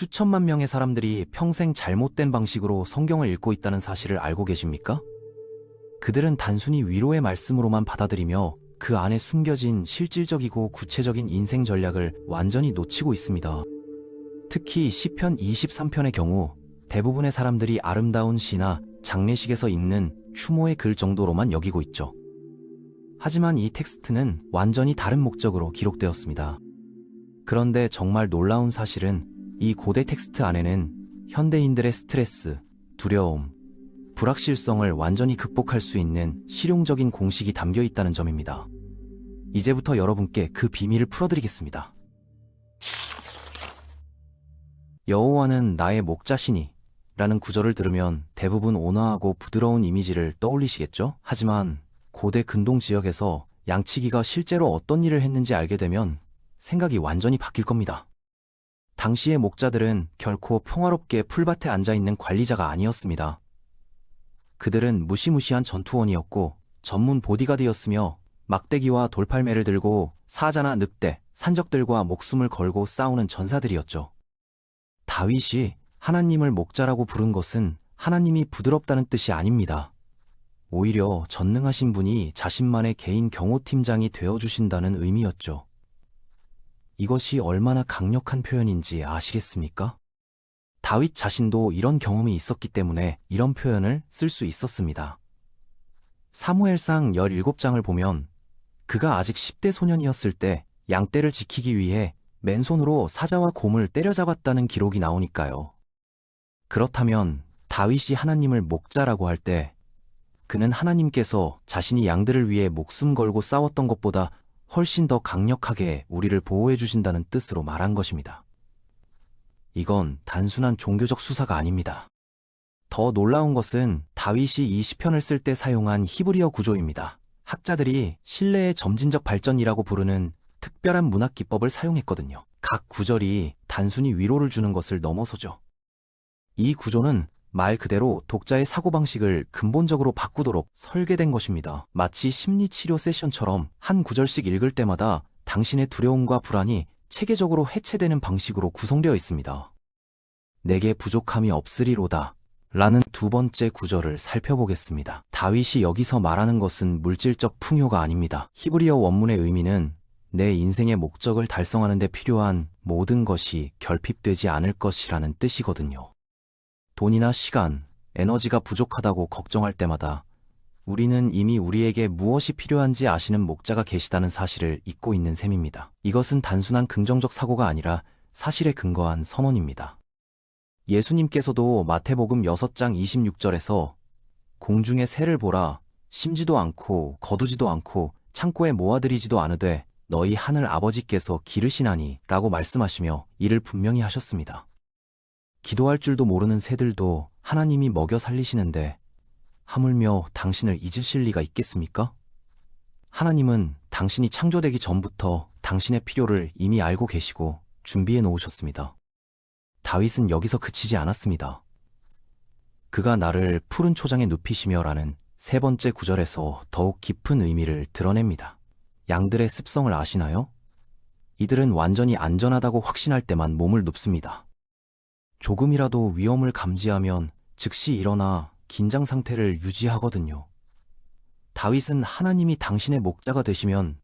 수천만 명의 사람들이 평생 잘못된 방식으로 성경을 읽고 있다는 사실을 알고 계십니까? 그들은 단순히 위로의 말씀으로만 받아들이며 그 안에 숨겨진 실질적이고 구체적인 인생 전략을 완전히 놓치고 있습니다. 특히 시편 23편의 경우 대부분의 사람들이 아름다운 시나 장례식에서 읽는 추모의 글 정도로만 여기고 있죠. 하지만 이 텍스트는 완전히 다른 목적으로 기록되었습니다. 그런데 정말 놀라운 사실은 이 고대 텍스트 안에는 현대인들의 스트레스, 두려움, 불확실성을 완전히 극복할 수 있는 실용적인 공식이 담겨 있다는 점입니다. 이제부터 여러분께 그 비밀을 풀어드리겠습니다. 여호와는 나의 목자시니 라는 구절을 들으면 대부분 온화하고 부드러운 이미지를 떠올리시겠죠? 하지만 고대 근동 지역에서 양치기가 실제로 어떤 일을 했는지 알게 되면 생각이 완전히 바뀔 겁니다. 당시의 목자들은 결코 평화롭게 풀밭에 앉아있는 관리자가 아니었습니다. 그들은 무시무시한 전투원이었고 전문 보디가드였으며 막대기와 돌팔매를 들고 사자나 늑대, 산적들과 목숨을 걸고 싸우는 전사들이었죠. 다윗이 하나님을 목자라고 부른 것은 하나님이 부드럽다는 뜻이 아닙니다. 오히려 전능하신 분이 자신만의 개인 경호팀장이 되어주신다는 의미였죠. 이것이 얼마나 강력한 표현인지 아시겠습니까? 다윗 자신도 이런 경험이 있었기 때문에 이런 표현을 쓸 수 있었습니다. 사무엘상 17장을 보면 그가 아직 10대 소년이었을 때 양떼를 지키기 위해 맨손으로 사자와 곰을 때려잡았다는 기록이 나오니까요. 그렇다면 다윗이 하나님을 목자라고 할 때 그는 하나님께서 자신이 양들을 위해 목숨 걸고 싸웠던 것보다 훨씬 더 강력하게 우리를 보호해 주신다는 뜻으로 말한 것입니다. 이건 단순한 종교적 수사가 아닙니다. 더 놀라운 것은 다윗이 이 시편을 쓸 때 사용한 히브리어 구조입니다. 학자들이 신뢰의 점진적 발전이라고 부르는 특별한 문학 기법을 사용했거든요. 각 구절이 단순히 위로를 주는 것을 넘어서죠. 이 구조는 말 그대로 독자의 사고방식을 근본적으로 바꾸도록 설계된 것입니다. 마치 심리치료 세션처럼 한 구절씩 읽을 때마다 당신의 두려움과 불안이 체계적으로 해체되는 방식으로 구성되어 있습니다. 내게 부족함이 없으리로다 라는 두 번째 구절을 살펴보겠습니다. 다윗이 여기서 말하는 것은 물질적 풍요가 아닙니다. 히브리어 원문의 의미는 내 인생의 목적을 달성하는 데 필요한 모든 것이 결핍되지 않을 것이라는 뜻이거든요. 돈이나 시간, 에너지가 부족하다고 걱정할 때마다 우리는 이미 우리에게 무엇이 필요한지 아시는 목자가 계시다는 사실을 잊고 있는 셈입니다. 이것은 단순한 긍정적 사고가 아니라 사실에 근거한 선언입니다. 예수님께서도 마태복음 6장 26절에서 공중의 새를 보라, 심지도 않고 거두지도 않고 창고에 모아들이지도 않으되 너희 하늘 아버지께서 기르시나니 라고 말씀하시며 이를 분명히 하셨습니다. 기도할 줄도 모르는 새들도 하나님이 먹여 살리시는데 하물며 당신을 잊으실 리가 있겠습니까? 하나님은 당신이 창조되기 전부터 당신의 필요를 이미 알고 계시고 준비해 놓으셨습니다. 다윗은 여기서 그치지 않았습니다. 그가 나를 푸른 초장에 눕히시며 라는 세 번째 구절에서 더욱 깊은 의미를 드러냅니다. 양들의 습성을 아시나요? 이들은 완전히 안전하다고 확신할 때만 몸을 눕습니다. 조금이라도 위험을 감지하면 즉시 일어나 긴장 상태를 유지하거든요. 다윗은 하나님이 당신의 목자가 되시면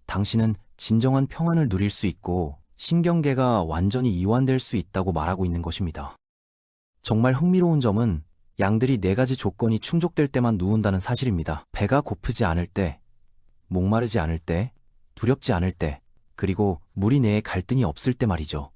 당신은 진정한 평안을 누릴 수 있고 신경계가 완전히 이완될 수 있다고 말하고 있는 것입니다. 정말 흥미로운 점은 양들이 4가지 조건이 충족될 때만 누운다는 사실입니다. 배가 고프지 않을 때, 목마르지 않을 때, 두렵지 않을 때, 그리고 무리 내에 갈등이 없을 때 말이죠.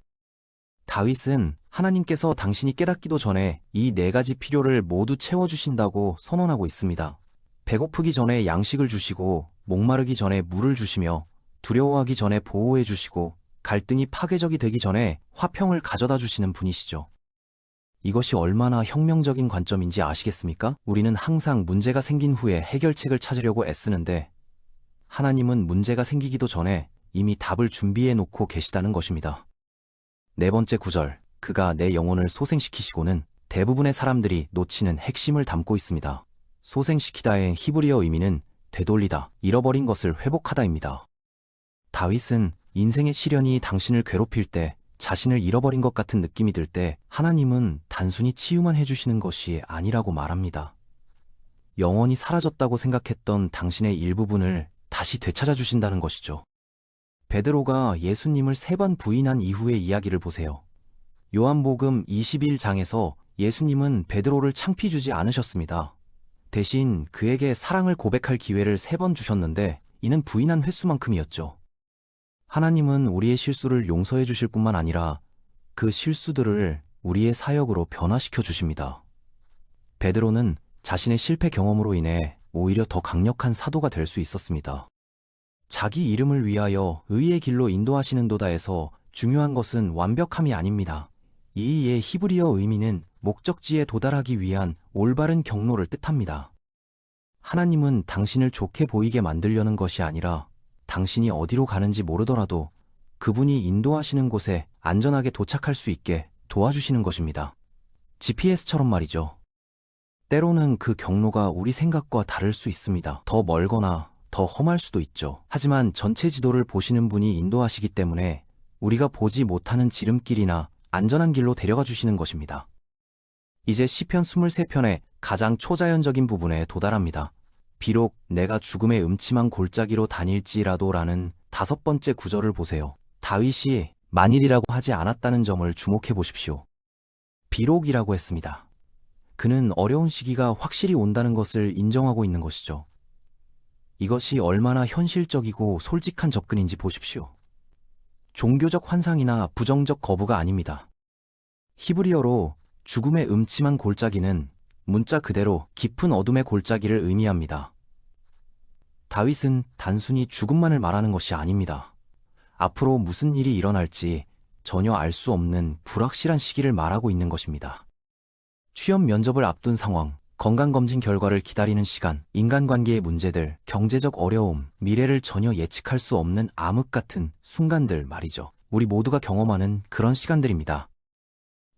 다윗은 하나님께서 당신이 깨닫기도 전에 이 4가지 필요를 모두 채워주신다고 선언하고 있습니다. 배고프기 전에 양식을 주시고 목마르기 전에 물을 주시며 두려워하기 전에 보호해 주시고 갈등이 파괴적이 되기 전에 화평을 가져다 주시는 분이시죠. 이것이 얼마나 혁명적인 관점인지 아시겠습니까? 우리는 항상 문제가 생긴 후에 해결책을 찾으려고 애쓰는데 하나님은 문제가 생기기도 전에 이미 답을 준비해 놓고 계시다는 것입니다. 네 번째 구절, 그가 내 영혼을 소생시키시고는 대부분의 사람들이 놓치는 핵심을 담고 있습니다. 소생시키다의 히브리어 의미는 되돌리다, 잃어버린 것을 회복하다입니다. 다윗은 인생의 시련이 당신을 괴롭힐 때 자신을 잃어버린 것 같은 느낌이 들 때 하나님은 단순히 치유만 해주시는 것이 아니라고 말합니다. 영원히 사라졌다고 생각했던 당신의 일부분을 다시 되찾아 주신다는 것이죠. 베드로가 예수님을 3번 부인한 이후의 이야기를 보세요. 요한복음 21장에서 예수님은 베드로를 창피 주지 않으셨습니다. 대신 그에게 사랑을 고백할 기회를 3번 주셨는데 이는 부인한 횟수만큼이었죠. 하나님은 우리의 실수를 용서해 주실 뿐만 아니라 그 실수들을 우리의 사역으로 변화시켜 주십니다. 베드로는 자신의 실패 경험으로 인해 오히려 더 강력한 사도가 될 수 있었습니다. 자기 이름을 위하여 의의 길로 인도하시는도다에서 중요한 것은 완벽함이 아닙니다. 이의 히브리어 의미는 목적지에 도달하기 위한 올바른 경로를 뜻합니다. 하나님은 당신을 좋게 보이게 만들려는 것이 아니라 당신이 어디로 가는지 모르더라도 그분이 인도하시는 곳에 안전하게 도착할 수 있게 도와주시는 것입니다. GPS처럼 말이죠. 때로는 그 경로가 우리 생각과 다를 수 있습니다. 더 멀거나 더 험할 수도 있죠. 하지만 전체 지도를 보시는 분이 인도하시기 때문에 우리가 보지 못하는 지름길이나 안전한 길로 데려가 주시는 것입니다. 이제 시편 23편의 가장 초자연적인 부분에 도달합니다. 비록 내가 죽음의 음침한 골짜기로 다닐지라도라는 5번째 구절을 보세요. 다윗이 만일이라고 하지 않았다는 점을 주목해 보십시오. 비록이라고 했습니다. 그는 어려운 시기가 확실히 온다는 것을 인정하고 있는 것이죠. 이것이 얼마나 현실적이고 솔직한 접근인지 보십시오. 종교적 환상이나 부정적 거부가 아닙니다. 히브리어로 죽음의 음침한 골짜기는 문자 그대로 깊은 어둠의 골짜기를 의미합니다. 다윗은 단순히 죽음만을 말하는 것이 아닙니다. 앞으로 무슨 일이 일어날지 전혀 알 수 없는 불확실한 시기를 말하고 있는 것입니다. 취업 면접을 앞둔 상황, 건강검진 결과를 기다리는 시간, 인간관계의 문제들, 경제적 어려움, 미래를 전혀 예측할 수 없는 암흑 같은 순간들 말이죠. 우리 모두가 경험하는 그런 시간들입니다.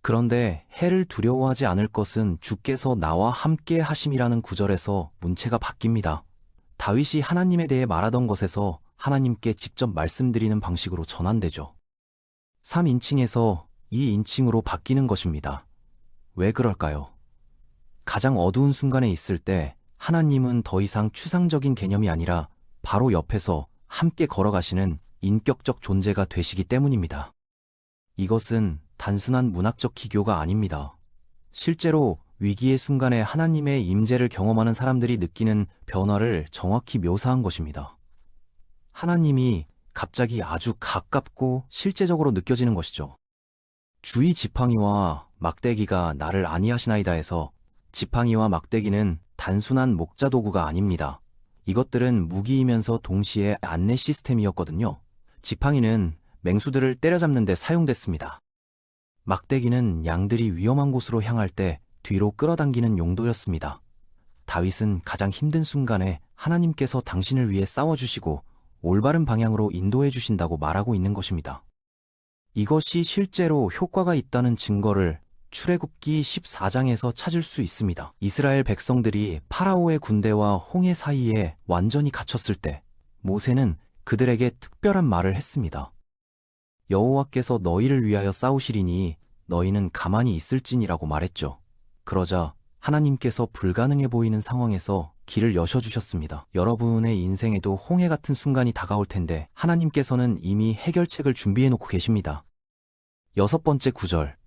그런데 해를 두려워하지 않을 것은 주께서 나와 함께 하심이라는 구절에서 문체가 바뀝니다. 다윗이 하나님에 대해 말하던 것에서 하나님께 직접 말씀드리는 방식으로 전환되죠. 3인칭에서 2인칭으로 바뀌는 것입니다. 왜 그럴까요? 가장 어두운 순간에 있을 때 하나님은 더 이상 추상적인 개념이 아니라 바로 옆에서 함께 걸어가시는 인격적 존재가 되시기 때문입니다. 이것은 단순한 문학적 기교가 아닙니다. 실제로 위기의 순간에 하나님의 임재를 경험하는 사람들이 느끼는 변화를 정확히 묘사한 것입니다. 하나님이 갑자기 아주 가깝고 실제적으로 느껴지는 것이죠. 주의 지팡이와 막대기가 나를 안위하시나이다에서 지팡이와 막대기는 단순한 목자 도구가 아닙니다. 이것들은 무기이면서 동시에 안내 시스템이었거든요. 지팡이는 맹수들을 때려잡는 데 사용됐습니다. 막대기는 양들이 위험한 곳으로 향할 때 뒤로 끌어당기는 용도였습니다. 다윗은 가장 힘든 순간에 하나님께서 당신을 위해 싸워주시고 올바른 방향으로 인도해 주신다고 말하고 있는 것입니다. 이것이 실제로 효과가 있다는 증거를 출애굽기 14장에서 찾을 수 있습니다. 이스라엘 백성들이 파라오의 군대와 홍해 사이에 완전히 갇혔을 때 모세는 그들에게 특별한 말을 했습니다. 여호와께서 너희를 위하여 싸우시리니 너희는 가만히 있을지니라고 말했죠. 그러자 하나님께서 불가능해 보이는 상황에서 길을 여셔주셨습니다. 여러분의 인생에도 홍해 같은 순간이 다가올 텐데 하나님께서는 이미 해결책을 준비해놓고 계십니다. 6번째 구절,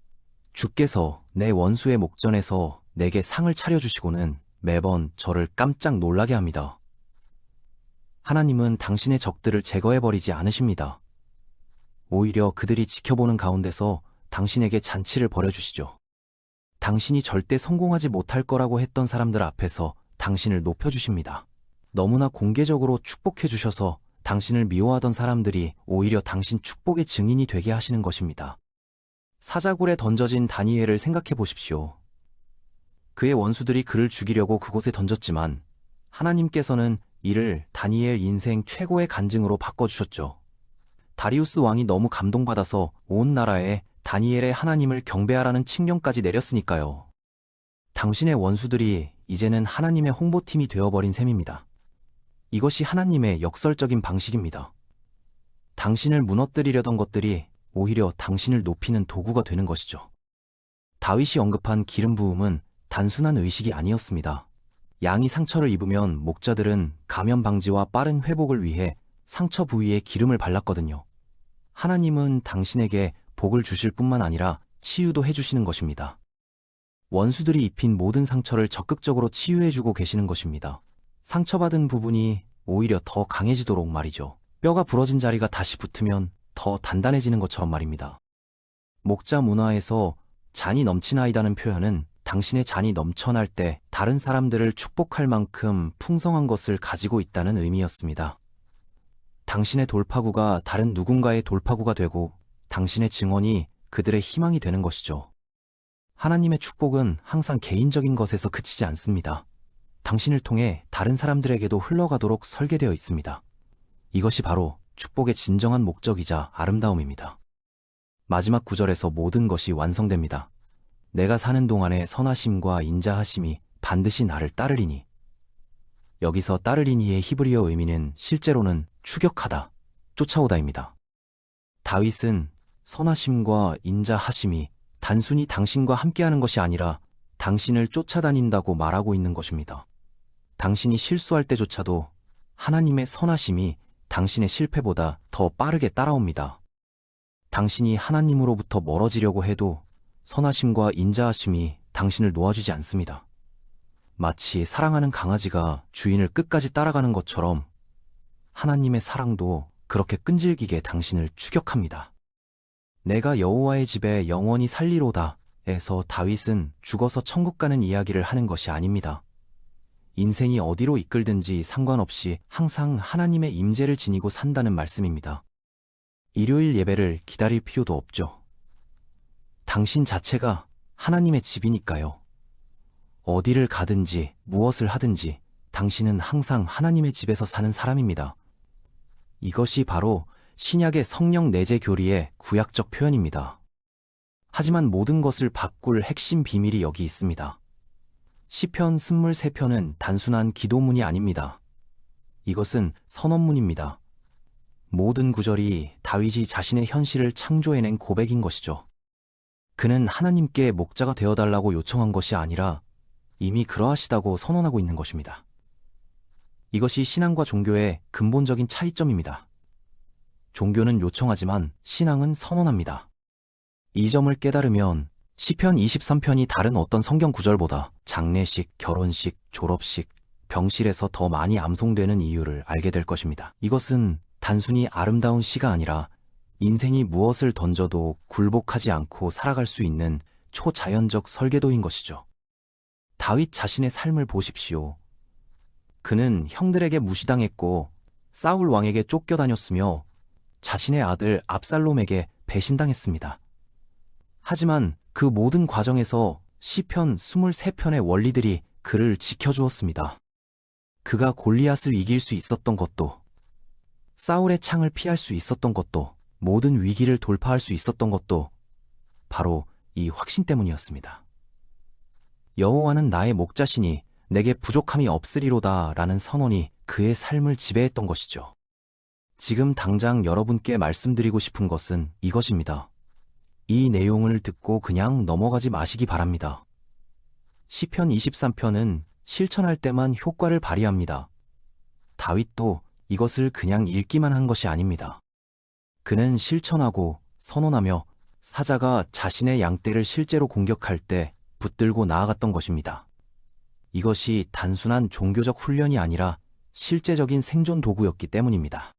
주께서 내 원수의 목전에서 내게 상을 차려주시고는 매번 저를 깜짝 놀라게 합니다. 하나님은 당신의 적들을 제거해버리지 않으십니다. 오히려 그들이 지켜보는 가운데서 당신에게 잔치를 벌여주시죠. 당신이 절대 성공하지 못할 거라고 했던 사람들 앞에서 당신을 높여주십니다. 너무나 공개적으로 축복해주셔서 당신을 미워하던 사람들이 오히려 당신 축복의 증인이 되게 하시는 것입니다. 사자굴에 던져진 다니엘을 생각해 보십시오. 그의 원수들이 그를 죽이려고 그곳에 던졌지만 하나님께서는 이를 다니엘 인생 최고의 간증으로 바꿔주셨죠. 다리우스 왕이 너무 감동받아서 온 나라에 다니엘의 하나님을 경배하라는 칙령까지 내렸으니까요. 당신의 원수들이 이제는 하나님의 홍보팀이 되어버린 셈입니다. 이것이 하나님의 역설적인 방식입니다. 당신을 무너뜨리려던 것들이 오히려 당신을 높이는 도구가 되는 것이죠. 다윗이 언급한 기름 부음은 단순한 의식이 아니었습니다. 양이 상처를 입으면 목자들은 감염 방지와 빠른 회복을 위해 상처 부위에 기름을 발랐거든요. 하나님은 당신에게 복을 주실 뿐만 아니라 치유도 해주시는 것입니다. 원수들이 입힌 모든 상처를 적극적으로 치유해주고 계시는 것입니다. 상처받은 부분이 오히려 더 강해지도록 말이죠. 뼈가 부러진 자리가 다시 붙으면 더 단단해지는 것처럼 말입니다. 목자 문화에서 잔이 넘치나이다는 표현은 당신의 잔이 넘쳐날 때 다른 사람들을 축복할 만큼 풍성한 것을 가지고 있다는 의미였습니다. 당신의 돌파구가 다른 누군가의 돌파구가 되고 당신의 증언이 그들의 희망이 되는 것이죠. 하나님의 축복은 항상 개인적인 것에서 그치지 않습니다. 당신을 통해 다른 사람들에게도 흘러가도록 설계되어 있습니다. 이것이 바로 축복의 진정한 목적이자 아름다움입니다. 마지막 구절에서 모든 것이 완성됩니다. 내가 사는 동안에 선하심과 인자하심이 반드시 나를 따르리니. 여기서 따르리니의 히브리어 의미는 실제로는 추격하다, 쫓아오다입니다. 다윗은 선하심과 인자하심이 단순히 당신과 함께하는 것이 아니라 당신을 쫓아다닌다고 말하고 있는 것입니다. 당신이 실수할 때조차도 하나님의 선하심이 당신의 실패보다 더 빠르게 따라옵니다. 당신이 하나님으로부터 멀어지려고 해도 선하심과 인자하심이 당신을 놓아주지 않습니다. 마치 사랑하는 강아지가 주인을 끝까지 따라가는 것처럼 하나님의 사랑도 그렇게 끈질기게 당신을 추격합니다. 내가 여호와의 집에 영원히 살리로다 에서 다윗은 죽어서 천국 가는 이야기를 하는 것이 아닙니다. 인생이 어디로 이끌든지 상관없이 항상 하나님의 임재를 지니고 산다는 말씀입니다. 일요일 예배를 기다릴 필요도 없죠. 당신 자체가 하나님의 집이니까요. 어디를 가든지 무엇을 하든지 당신은 항상 하나님의 집에서 사는 사람입니다. 이것이 바로 신약의 성령 내재 교리의 구약적 표현입니다. 하지만 모든 것을 바꿀 핵심 비밀이 여기 있습니다. 시편 23편은 단순한 기도문이 아닙니다. 이것은 선언문입니다. 모든 구절이 다윗이 자신의 현실을 창조해낸 고백인 것이죠. 그는 하나님께 목자가 되어달라고 요청한 것이 아니라 이미 그러하시다고 선언하고 있는 것입니다. 이것이 신앙과 종교의 근본적인 차이점입니다. 종교는 요청하지만 신앙은 선언합니다. 이 점을 깨달으면 시편 23편이 다른 어떤 성경 구절보다 장례식, 결혼식, 졸업식, 병실에서 더 많이 암송되는 이유를 알게 될 것입니다. 이것은 단순히 아름다운 시가 아니라 인생이 무엇을 던져도 굴복하지 않고 살아갈 수 있는 초자연적 설계도인 것이죠. 다윗 자신의 삶을 보십시오. 그는 형들에게 무시당했고 사울 왕에게 쫓겨다녔으며 자신의 아들 압살롬에게 배신당했습니다. 하지만 그 모든 과정에서 시편 23편의 원리들이 그를 지켜주었습니다. 그가 골리앗을 이길 수 있었던 것도, 사울의 창을 피할 수 있었던 것도, 모든 위기를 돌파할 수 있었던 것도 바로 이 확신 때문이었습니다. 여호와는 나의 목자시니 내게 부족함이 없으리로다 라는 선언이 그의 삶을 지배했던 것이죠. 지금 당장 여러분께 말씀드리고 싶은 것은 이것입니다. 이 내용을 듣고 그냥 넘어가지 마시기 바랍니다. 시편 23편은 실천할 때만 효과를 발휘합니다. 다윗도 이것을 그냥 읽기만 한 것이 아닙니다. 그는 실천하고 선언하며 사자가 자신의 양떼를 실제로 공격할 때 붙들고 나아갔던 것입니다. 이것이 단순한 종교적 훈련이 아니라 실제적인 생존 도구였기 때문입니다.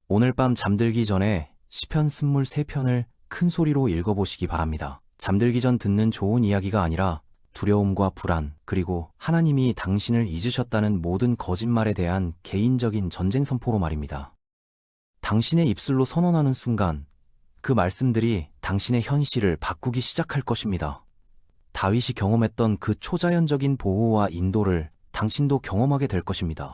오늘 밤 잠들기 전에 시편 23편을 큰 소리로 읽어보시기 바랍니다. 잠들기 전 듣는 좋은 이야기가 아니라 두려움과 불안, 그리고 하나님이 당신을 잊으셨다는 모든 거짓말에 대한 개인적인 전쟁 선포로 말입니다. 당신의 입술로 선언하는 순간 그 말씀들이 당신의 현실을 바꾸기 시작할 것입니다. 다윗이 경험했던 그 초자연적인 보호와 인도를 당신도 경험하게 될 것입니다.